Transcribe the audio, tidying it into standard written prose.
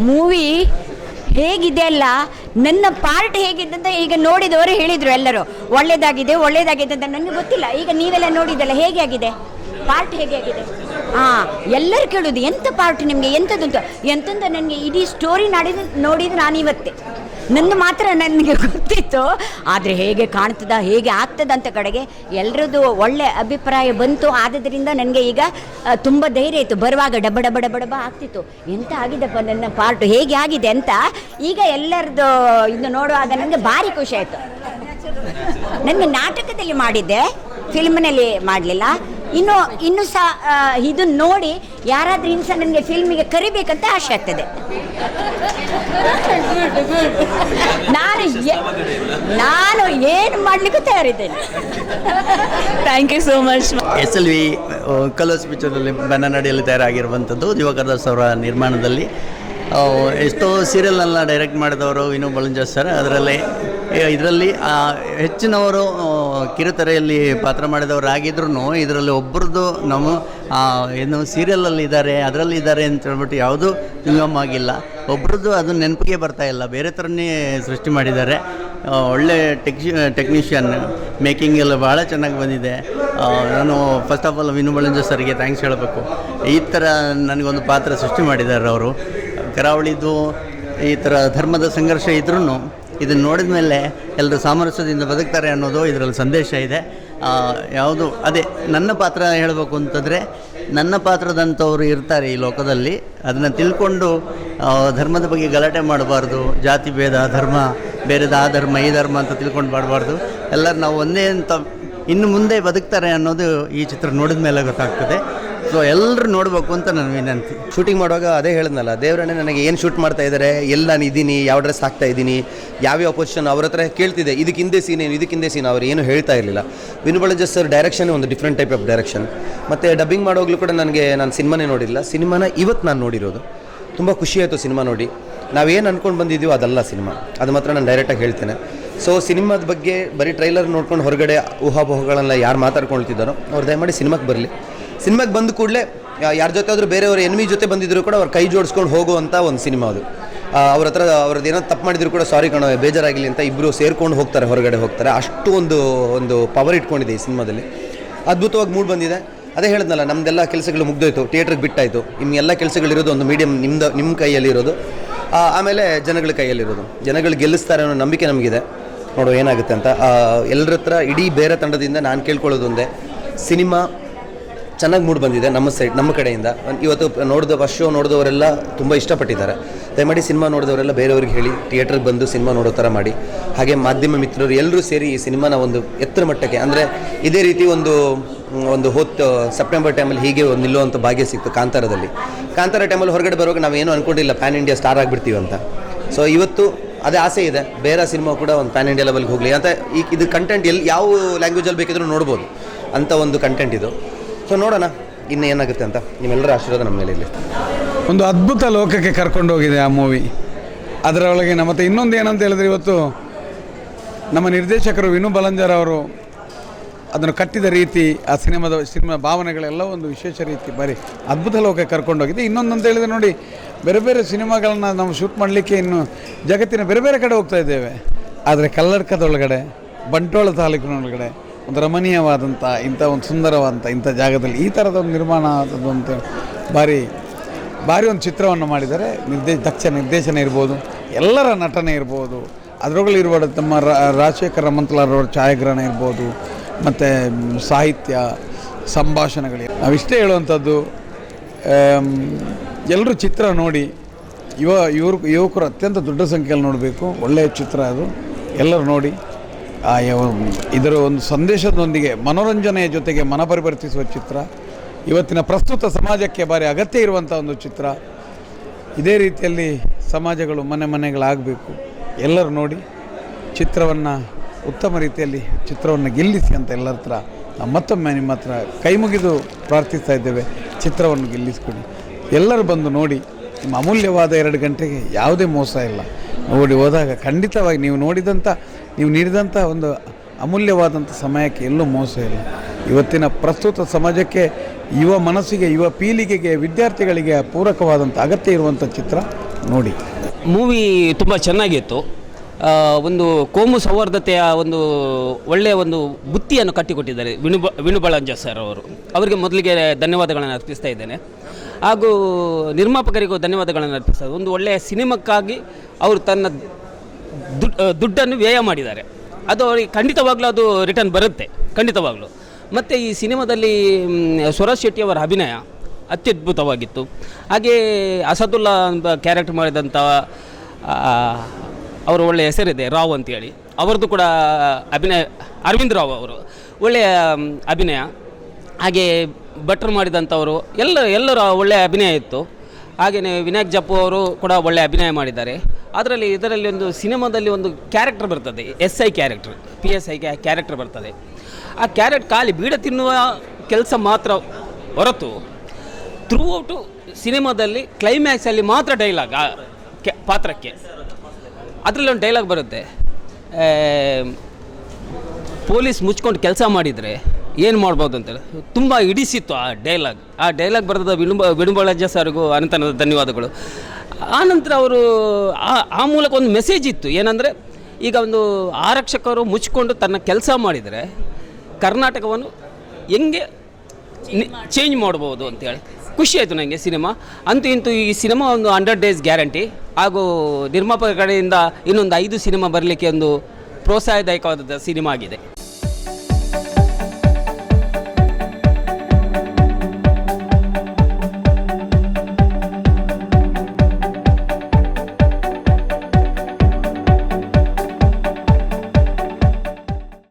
Movie ಹೇಗಿದೆ ಅಲ್ಲ, ನನ್ನ ಪಾರ್ಟ್ ಹೇಗಿದೆ ಅಂತ ಈಗ ನೋಡಿದವರು ಹೇಳಿದರು ಎಲ್ಲರೂ. ಒಳ್ಳೇದಾಗಿದೆ ಅಂತ ನನಗೆ ಗೊತ್ತಿಲ್ಲ. ಈಗ ನೀವೆಲ್ಲ ನೋಡಿದ್ದಲ್ಲ, ಹೇಗೆ ಆಗಿದೆ ಪಾರ್ಟ್, ಹೇಗೆ ಆಗಿದೆ? ಹಾಂ, ಎಲ್ಲರೂ ಕೇಳೋದು ಎಂಥ ಪಾರ್ಟ್ ನಿಮಗೆ, ಎಂಥದ್ದು ನನಗೆ ಇಡೀ ಸ್ಟೋರಿ ನೋಡಿದ್ದು ನಾನು ಇವತ್ತೇ. ನನ್ನ ಮಾತ್ರ ನನಗೆ ಗೊತ್ತಿತ್ತು, ಆದರೆ ಹೇಗೆ ಕಾಣ್ತದ ಹೇಗೆ ಆಗ್ತದ ಅಂತ ಕಡೆಗೆ ಎಲ್ಲರದ್ದು ಒಳ್ಳೆ ಅಭಿಪ್ರಾಯ ಬಂತು. ಆದ್ದರಿಂದ ನನಗೆ ಈಗ ತುಂಬ ಧೈರ್ಯ ಇತ್ತು. ಬರುವಾಗ ಡಬ ಆಗ್ತಿತ್ತು, ಎಂತ ಆಗಿದೆಪ್ಪ ನನ್ನ ಪಾರ್ಟ್, ಹೇಗೆ ಆಗಿದೆ ಅಂತ. ಈಗ ಎಲ್ಲರದ್ದು ಇದು ನೋಡುವಾಗ ನನಗೆ ಭಾರಿ ಖುಷಿ ಆಯಿತು. ನನಗೆ ನಾಟಕದಲ್ಲಿ ಮಾಡಿದ್ದೆ, ಫಿಲ್ಮ್ನಲ್ಲಿ ಮಾಡಲಿಲ್ಲ. ಇನ್ನು ಸಹ ಇದನ್ನು ನೋಡಿ ಯಾರಾದ್ರೂ ಇನ್ಸ ನನಗೆ ಫಿಲ್ಮಿಗೆ ಕರಿಬೇಕಂತ ಆಸೆ ಆಗ್ತದೆ. ನಾನು ಏನು ಮಾಡಲಿಕ್ಕೂ ತಯಾರಿದ್ದೇನೆ. Thank you so much. SLV Colors ಪಿಕ್ಚರಲ್ಲಿ ಬನ್ನನಾಡಿಯಲ್ಲಿ ತಯಾರಾಗಿರುವಂಥದ್ದು ದಿವಾಕರದಾಸ್ ಅವರ ನಿರ್ಮಾಣದಲ್ಲಿ. ಎಷ್ಟೋ ಸೀರಿಯಲ್ನೆಲ್ಲ ಡೈರೆಕ್ಟ್ ಮಾಡಿದವರು ವಿನು ಬಲಂಜ ಸರ್. ಇದರಲ್ಲಿ ಹೆಚ್ಚಿನವರು ಕಿರುತೆರೆಯಲ್ಲಿ ಪಾತ್ರ ಮಾಡಿದವರಾಗಿದ್ರೂ ಇದರಲ್ಲಿ ಒಬ್ಬರದ್ದು ನಮ್ಮ ಏನು ಸೀರಿಯಲಲ್ಲಿ ಇದ್ದಾರೆ, ಅದರಲ್ಲಿ ಇದ್ದಾರೆ ಅಂತ ಹೇಳ್ಬಿಟ್ಟು ಯಾವುದೂ ನ್ಯೂಮ್ ಆಗಿಲ್ಲ. ಒಬ್ರದ್ದು ಅದು ನೆನಪಿಗೆ ಬರ್ತಾಯಿಲ್ಲ, ಬೇರೆ ಥರನೇ ಸೃಷ್ಟಿ ಮಾಡಿದ್ದಾರೆ. ಒಳ್ಳೆ ಟೆಕ್ನಿಷಿಯನ್, ಮೇಕಿಂಗ್ ಎಲ್ಲ ಭಾಳ ಚೆನ್ನಾಗಿ ಬಂದಿದೆ. ನಾನು ಫಸ್ಟ್ ಆಫ್ ಆಲ್ ವಿನು ಬಲಂಜ ಸರ್ಗೆ ಥ್ಯಾಂಕ್ಸ್ ಹೇಳಬೇಕು. ಈ ಥರ ನನಗೊಂದು ಪಾತ್ರ ಸೃಷ್ಟಿ ಮಾಡಿದ್ದಾರೆ ಅವರು. ಕರಾವಳಿದು ಈ ಥರ ಧರ್ಮದ ಸಂಘರ್ಷ ಇದ್ರೂ ಇದನ್ನು ನೋಡಿದ ಮೇಲೆ ಎಲ್ಲರೂ ಸಾಮರಸ್ಯದಿಂದ ಬದುಕ್ತಾರೆ ಅನ್ನೋದು ಇದರಲ್ಲಿ ಸಂದೇಶ ಇದೆ. ಯಾವುದು ಅದೇ ನನ್ನ ಪಾತ್ರ ಹೇಳಬೇಕು ಅಂತಂದರೆ, ನನ್ನ ಪಾತ್ರದಂಥವ್ರು ಇರ್ತಾರೆ ಈ ಲೋಕದಲ್ಲಿ, ಅದನ್ನು ತಿಳ್ಕೊಂಡು ಧರ್ಮದ ಬಗ್ಗೆ ಗಲಾಟೆ ಮಾಡಬಾರ್ದು. ಜಾತಿ ಭೇದ, ಧರ್ಮ ಬೇರೆದು, ಆ ಧರ್ಮ ಈ ಧರ್ಮ ಅಂತ ತಿಳ್ಕೊಂಡು ಮಾಡಬಾರ್ದು. ಎಲ್ಲರೂ ನಾವು ಒಂದೇ ಅಂತ ಇನ್ನು ಮುಂದೆ ಬದುಕ್ತಾರೆ ಅನ್ನೋದು ಈ ಚಿತ್ರ ನೋಡಿದ ಮೇಲೆ ಗೊತ್ತಾಗ್ತದೆ. ಸೊ ಎಲ್ಲರೂ ನೋಡಬೇಕು ಅಂತ ನನ್ನ ವಿನಂತಿ. ಶೂಟಿಂಗ್ ಮಾಡುವಾಗ ಅದೇ ಹೇಳಿದ್ನಲ್ಲ, ದೇವರನ್ನೇ ನನಗೆ ಏನು ಶೂಟ್ ಮಾಡ್ತಾ ಇದ್ದಾರೆ, ಎಲ್ಲಿ ನಾನು ಇದ್ದೀನಿ, ಯಾವ ಡ್ರೆಸ್ ಹಾಕ್ತಾ ಇದ್ದೀನಿ, ಯಾವ್ಯಾವ ಪೊಸಿಷನ್ ಅವ್ರ ಹತ್ರ ಕೇಳ್ತಿದ್ದೆ. ಇದಕ್ಕಿಂದೆ ಸೀನ್ ಅವ್ರು ಏನು ಹೇಳ್ತಾ ಇರಲಿಲ್ಲ. ವಿನು ಬಲಂಜ ಸರ್ ಡೈರೆಕ್ಷನ್ ಒಂದು ಡಿಫ್ರೆಂಟ್ ಟೈಪ್ ಆಫ್ ಡೈರೆಕ್ಷನ್. ಮತ್ತು ಡಬ್ಬಿಂಗ್ ಮಾಡೋಗ್ಲೂ ಕೂಡ ನಾನು ಸಿನಿಮಾನೇ ನೋಡಿಲ್ಲ. ಸಿನಿಮಾನ ಇವತ್ತು ನಾನು ನೋಡಿರೋದು. ತುಂಬ ಖುಷಿಯಾಯಿತು ಸಿನಿಮಾ ನೋಡಿ. ನಾವೇನು ಅಂದ್ಕೊಂಡು ಬಂದಿದ್ದೀವೋ ಅದಲ್ಲ ಸಿನಿಮಾ, ಅದು ಮಾತ್ರ ನಾನು ಡೈರೆಕ್ಟಾಗಿ ಹೇಳ್ತೇನೆ. ಸೊ ಸಿನಿಮಾದ ಬಗ್ಗೆ ಬರೀ ಟ್ರೈಲರ್ ನೋಡ್ಕೊಂಡು ಹೊರಗಡೆ ಊಹಾಪೋಹಗಳೆಲ್ಲ ಯಾರು ಮಾತಾಡ್ಕೊಳ್ತಿದ್ದಾರೋ ಅವ್ರು ದಯಮಾಡಿ ಸಿನಿಮಾಕ್ಕೆ ಬರಲಿ. ಸಿನಿಮಾಗೆ ಬಂದ ಕೂಡಲೇ ಯಾರ ಜೊತೆ ಆದರೂ ಬೇರೆಯವ್ರ ಎನ್ಮಿ ಜೊತೆ ಬಂದಿದ್ರು ಕೂಡ ಅವ್ರು ಕೈ ಜೋಡಿಸ್ಕೊಂಡು ಹೋಗುವಂಥ ಒಂದು ಸಿನಿಮಾ ಅದು. ಅವ್ರ ಹತ್ರ ಅವ್ರದ್ದು ಏನೋ ತಪ್ಪು ಮಾಡಿದ್ರು ಕೂಡ ಸಾರಿ ಕಣೋ ಬೇಜಾರಾಗಲಿ ಅಂತ ಇಬ್ಬರು ಸೇರ್ಕೊಂಡು ಹೋಗ್ತಾರೆ, ಹೊರಗಡೆ ಹೋಗ್ತಾರೆ. ಅಷ್ಟು ಒಂದು ಪವರ್ ಇಟ್ಕೊಂಡಿದೆ ಈ ಸಿನಿಮಾದಲ್ಲಿ. ಅದ್ಭುತವಾಗಿ ಮೂಡ್ ಬಂದಿದೆ. ಅದೇ ಹೇಳಿದ್ನಲ್ಲ, ನಮ್ಮದೆಲ್ಲ ಕೆಲಸಗಳು ಮುಗ್ದೋಯ್ತು, ಥಿಯೇಟ್ರಿಗೆ ಬಿಟ್ಟಾಯಿತು. ನಿಮ್ಗೆಲ್ಲ ಕೆಲಸಗಳಿರೋದು ಒಂದು ಮೀಡಿಯಮ್ ನಿಮ್ಮ ಕೈಯಲ್ಲಿರೋದು, ಆಮೇಲೆ ಜನಗಳ ಕೈಯಲ್ಲಿರೋದು. ಜನಗಳು ಗೆಲ್ಲಿಸ್ತಾರೆ ಅನ್ನೋ ನಂಬಿಕೆ ನಮಗಿದೆ. ನೋಡೋ ಏನಾಗುತ್ತೆ ಅಂತ. ಎಲ್ಲರ ಹತ್ರ ಇಡೀ ಬೇರೆ ತಂಡದಿಂದ ನಾನು ಕೇಳ್ಕೊಳ್ಳೋದು ಒಂದೇ, ಸಿನಿಮಾ ಚೆನ್ನಾಗಿ ಮೂಡ್ ಬಂದಿದೆ ನಮ್ಮ ಕಡೆಯಿಂದ. ಇವತ್ತು ಫಸ್ಟ್ ಶೋ ನೋಡಿದವರೆಲ್ಲ ತುಂಬ ಇಷ್ಟಪಟ್ಟಿದ್ದಾರೆ. ದಯಮಾಡಿ ಸಿನಿಮಾ ನೋಡಿದವರೆಲ್ಲ ಬೇರೆಯವ್ರಿಗೆ ಹೇಳಿ ಥಿಯೇಟ್ರಿಗೆ ಬಂದು ಸಿನಿಮಾ ನೋಡೋ ಥರ ಮಾಡಿ. ಹಾಗೆ ಮಾಧ್ಯಮ ಮಿತ್ರರು ಎಲ್ಲರೂ ಸೇರಿ ಈ ಸಿನಿಮಾನ ಒಂದು ಎತ್ತರ ಮಟ್ಟಕ್ಕೆ, ಅಂದರೆ ಇದೇ ರೀತಿ ಒಂದು ಹೊತ್ತು ಸೆಪ್ಟೆಂಬರ್ ಟೈಮಲ್ಲಿ ಹೀಗೆ ಒಂದು ನಿಲ್ಲುವಂಥ ಭಾಗ್ಯ ಸಿಕ್ತು ಕಾಂತಾರ ಟೈಮಲ್ಲಿ. ಹೊರಗಡೆ ಬರುವಾಗ ನಾವೇನು ಅಂದ್ಕೊಂಡಿಲ್ಲ ಪ್ಯಾನ್ ಇಂಡಿಯಾ ಸ್ಟಾರ್ ಆಗಿಬಿಡ್ತೀವಿ ಅಂತ. ಸೊ ಇವತ್ತು ಅದೇ ಆಸೆ ಇದೆ, ಬೇರೆ ಸಿನಿಮಾ ಕೂಡ ಒಂದು ಪ್ಯಾನ್ ಇಂಡಿಯಾ ಲೆವೆಲ್ಗೆ ಹೋಗಲಿ ಅಂತ. ಇದು ಕಂಟೆಂಟ್ ಯಾವ ಲ್ಯಾಂಗ್ವೇಜಲ್ಲಿ ಬೇಕಿದ್ರೂ ನೋಡ್ಬೋದು ಅಂಥ ಒಂದು ಕಂಟೆಂಟ್ ಇದು. ಸೊ ನೋಡೋಣ ಇನ್ನು ಏನಾಗುತ್ತೆ ಅಂತ. ನಿಮ್ಮೆಲ್ಲರ ಆಶೀರ್ವಾದ ನಮ್ಮ ಮೇಲೆ ಇರಲಿ. ಒಂದು ಅದ್ಭುತ ಲೋಕಕ್ಕೆ ಕರ್ಕೊಂಡು ಹೋಗಿದೆ ಆ ಮೂವಿ. ಅದರೊಳಗೆ ಮತ್ತು ಇನ್ನೊಂದು ಏನಂತ ಹೇಳಿದ್ರೆ, ಇವತ್ತು ನಮ್ಮ ನಿರ್ದೇಶಕರು ವಿನು ಬಲಂಜರ್ ಅವರು ಅದನ್ನು ಕಟ್ಟಿದ ರೀತಿ, ಆ ಸಿನಿಮಾ ಭಾವನೆಗಳೆಲ್ಲ ಒಂದು ವಿಶೇಷ ರೀತಿ ಬಾರಿ ಅದ್ಭುತ ಲೋಕಕ್ಕೆ ಕರ್ಕೊಂಡೋಗಿದೆ. ಇನ್ನೊಂದು ಅಂತ ಹೇಳಿದರೆ ನೋಡಿ, ಬೇರೆ ಬೇರೆ ಸಿನಿಮಾಗಳನ್ನ ನಾವು ಶೂಟ್ ಮಾಡಲಿಕ್ಕೆ ಇನ್ನು ಜಗತ್ತಿನ ಬೇರೆ ಬೇರೆ ಕಡೆ ಹೋಗ್ತಾ ಇದ್ದೇವೆ. ಆದರೆ ಕಲ್ಲಡ್ಕದೊಳಗಡೆ, ಬಂಟ್ವಾಳ ತಾಲೂಕಿನೊಳಗಡೆ ಒಂದು ರಮಣೀಯವಾದಂಥ ಇಂಥ ಒಂದು ಸುಂದರವಾದಂಥ ಇಂಥ ಜಾಗದಲ್ಲಿ ಈ ಥರದ ಒಂದು ನಿರ್ಮಾಣ ಆದದ್ದು ಅಂತ ಭಾರಿ ಒಂದು ಚಿತ್ರವನ್ನು ಮಾಡಿದ್ದಾರೆ. ದಕ್ಷ ನಿರ್ದೇಶನ ಇರ್ಬೋದು, ಎಲ್ಲರ ನಟನೆ ಇರ್ಬೋದು, ಅದರೊಳಗಿರುವ ತಮ್ಮ ರಾಜಶೇಖರ ರಮಂತಲಾರವರ ಛಾಯಾಗ್ರಹಣ ಇರ್ಬೋದು, ಮತ್ತು ಸಾಹಿತ್ಯ ಸಂಭಾಷಣೆಗಳು. ನಾವಿಷ್ಟೇ ಹೇಳುವಂಥದ್ದು, ಎಲ್ಲರೂ ಚಿತ್ರ ನೋಡಿ, ಯುವಕರು ಅತ್ಯಂತ ದೊಡ್ಡ ಸಂಖ್ಯೆಯಲ್ಲಿ ನೋಡಬೇಕು. ಒಳ್ಳೆಯ ಚಿತ್ರ ಅದು, ಎಲ್ಲರೂ ನೋಡಿ. ಇದರ ಒಂದು ಸಂದೇಶದೊಂದಿಗೆ ಮನೋರಂಜನೆಯ ಜೊತೆಗೆ ಮನಪರಿವರ್ತಿಸುವ ಚಿತ್ರ. ಇವತ್ತಿನ ಪ್ರಸ್ತುತ ಸಮಾಜಕ್ಕೆ ಭಾರಿ ಅಗತ್ಯ ಇರುವಂಥ ಒಂದು ಚಿತ್ರ. ಇದೇ ರೀತಿಯಲ್ಲಿ ಸಮಾಜಗಳು ಮನೆಗಳಾಗಬೇಕು. ಎಲ್ಲರೂ ನೋಡಿ ಚಿತ್ರವನ್ನು ಉತ್ತಮ ರೀತಿಯಲ್ಲಿ ಚಿತ್ರವನ್ನು ಗೆಲ್ಲಿಸಿ ಅಂತ ಎಲ್ಲರ ಹತ್ರ ಮತ್ತೊಮ್ಮೆ ನಿಮ್ಮ ಹತ್ರ ಕೈ ಮುಗಿದು ಪ್ರಾರ್ಥಿಸ್ತಾ ಇದ್ದೇವೆ. ಚಿತ್ರವನ್ನು ಗೆಲ್ಲಿಸಿಕೊಡಿ. ಎಲ್ಲರೂ ಬಂದು ನೋಡಿ. ನಿಮ್ಮ ಅಮೂಲ್ಯವಾದ 2 ಗಂಟೆಗೆ ಯಾವುದೇ ಮೋಸ ಇಲ್ಲ. ನೋಡಿ ಹೋದಾಗ ಖಂಡಿತವಾಗಿ ನೀವು ನೀಡಿದಂಥ ಒಂದು ಅಮೂಲ್ಯವಾದಂಥ ಸಮಯಕ್ಕೆ ಎಲ್ಲೂ ಮೋಸ ಇಲ್ಲ. ಇವತ್ತಿನ ಪ್ರಸ್ತುತ ಸಮಾಜಕ್ಕೆ, ಯುವ ಮನಸ್ಸಿಗೆ, ಯುವ ಪೀಳಿಗೆಗೆ, ವಿದ್ಯಾರ್ಥಿಗಳಿಗೆ ಪೂರಕವಾದಂಥ ಅಗತ್ಯ ಇರುವಂಥ ಚಿತ್ರ ನೋಡಿ. ಮೂವಿ ತುಂಬ ಚೆನ್ನಾಗಿತ್ತು. ಒಂದು ಕೋಮು ಸೌಹಾರ್ದತೆಯ ಒಂದು ಒಳ್ಳೆಯ ಒಂದು ಬುತ್ತಿಯನ್ನು ಕಟ್ಟಿಕೊಟ್ಟಿದ್ದಾರೆ ವಿನು ಬಳಂಜ ಸರ್ ಅವರು. ಅವರಿಗೆ ಮೊದಲಿಗೆ ಧನ್ಯವಾದಗಳನ್ನು ಅರ್ಪಿಸ್ತಾ ಇದ್ದೇನೆ. ಹಾಗೂ ನಿರ್ಮಾಪಕರಿಗೂ ಧನ್ಯವಾದಗಳನ್ನು ಅರ್ಪಿಸ್ತಾರೆ. ಒಂದು ಒಳ್ಳೆಯ ಸಿನಿಮಾಕ್ಕಾಗಿ ಅವರು ತನ್ನ ದುಡ್ಡನ್ನು ವ್ಯಯ ಮಾಡಿದ್ದಾರೆ. ಅದು ಅವರಿಗೆ ಖಂಡಿತವಾಗ್ಲೂ ಅದು ರಿಟರ್ನ್ ಬರುತ್ತೆ, ಖಂಡಿತವಾಗ್ಲೂ. ಮತ್ತು ಈ ಸಿನಿಮಾದಲ್ಲಿ ಸ್ವರಾಜ್ ಶೆಟ್ಟಿಯವರ ಅಭಿನಯ ಅತ್ಯದ್ಭುತವಾಗಿತ್ತು. ಹಾಗೇ ಅಸದುಲ್ಲಾ ಅಂತ ಕ್ಯಾರೆಕ್ಟರ್ ಮಾಡಿದಂಥ ಅವರು ಒಳ್ಳೆಯ ಹೆಸರಿದೆ, ರಾವ್ ಅಂತೇಳಿ, ಅವ್ರದ್ದು ಕೂಡ ಅಭಿನಯ, ಅರವಿಂದ್ ರಾವ್ ಅವರು ಒಳ್ಳೆಯ ಅಭಿನಯ. ಹಾಗೆ ಭಟ್ರು ಮಾಡಿದಂಥವರು ಎಲ್ಲರ ಒಳ್ಳೆಯ ಅಭಿನಯ ಇತ್ತು. ಹಾಗೆಯೇ ವಿನಾಯಕ್ ಜಪ್ಪು ಅವರು ಕೂಡ ಒಳ್ಳೆಯ ಅಭಿನಯ ಮಾಡಿದ್ದಾರೆ. ಇದರಲ್ಲಿ ಒಂದು ಸಿನಿಮಾದಲ್ಲಿ ಒಂದು ಕ್ಯಾರೆಕ್ಟರ್ ಬರ್ತದೆ, SI ಕ್ಯಾರೆಕ್ಟರ್, PSI ಕ್ಯಾರೆಕ್ಟರ್ ಬರ್ತದೆ. ಆ ಖಾಲಿ ಬೀಡ ತಿನ್ನುವ ಕೆಲಸ ಮಾತ್ರ ಹೊರತು ಥ್ರೂ ಸಿನಿಮಾದಲ್ಲಿ ಕ್ಲೈಮ್ಯಾಕ್ಸಲ್ಲಿ ಮಾತ್ರ ಡೈಲಾಗ್ ಪಾತ್ರಕ್ಕೆ. ಅದರಲ್ಲಿ ಒಂದು ಡೈಲಾಗ್ ಬರುತ್ತೆ, ಪೊಲೀಸ್ ಮುಚ್ಕೊಂಡು ಕೆಲಸ ಮಾಡಿದರೆ ಏನು ಮಾಡ್ಬೋದು ಅಂತೇಳಿ. ತುಂಬ ಹಿಡಿಸಿತ್ತು ಆ ಡೈಲಾಗ್ ಬರೆದ ವಿನುಬಳಂಜ ಸರ್ಗೂ ಅನಂತನದ ಧನ್ಯವಾದಗಳು. ಆನಂತರ ಅವರು ಆ ಮೂಲಕ ಒಂದು ಮೆಸೇಜ್ ಇತ್ತು, ಏನಂದರೆ ಈಗ ಒಂದು ಆರಕ್ಷಕರು ಮುಚ್ಕೊಂಡು ತನ್ನ ಕೆಲಸ ಮಾಡಿದರೆ ಕರ್ನಾಟಕವನ್ನು ಹೆಂಗೆ ಚೇಂಜ್ ಮಾಡ್ಬೋದು ಅಂತೇಳಿ ಖುಷಿ ಆಯಿತು ನನಗೆ ಸಿನಿಮಾ. ಅಂತೂ ಇಂತೂ ಈ ಸಿನಿಮಾ ಒಂದು 100 days ಗ್ಯಾರಂಟಿ. ಹಾಗೂ ನಿರ್ಮಾಪಕರ ಕಡೆಯಿಂದ ಇನ್ನೊಂದು 5 ಸಿನಿಮಾ ಬರಲಿಕ್ಕೆ ಒಂದು ಪ್ರೋತ್ಸಾಹದಾಯಕವಾದ ಸಿನಿಮಾ ಆಗಿದೆ.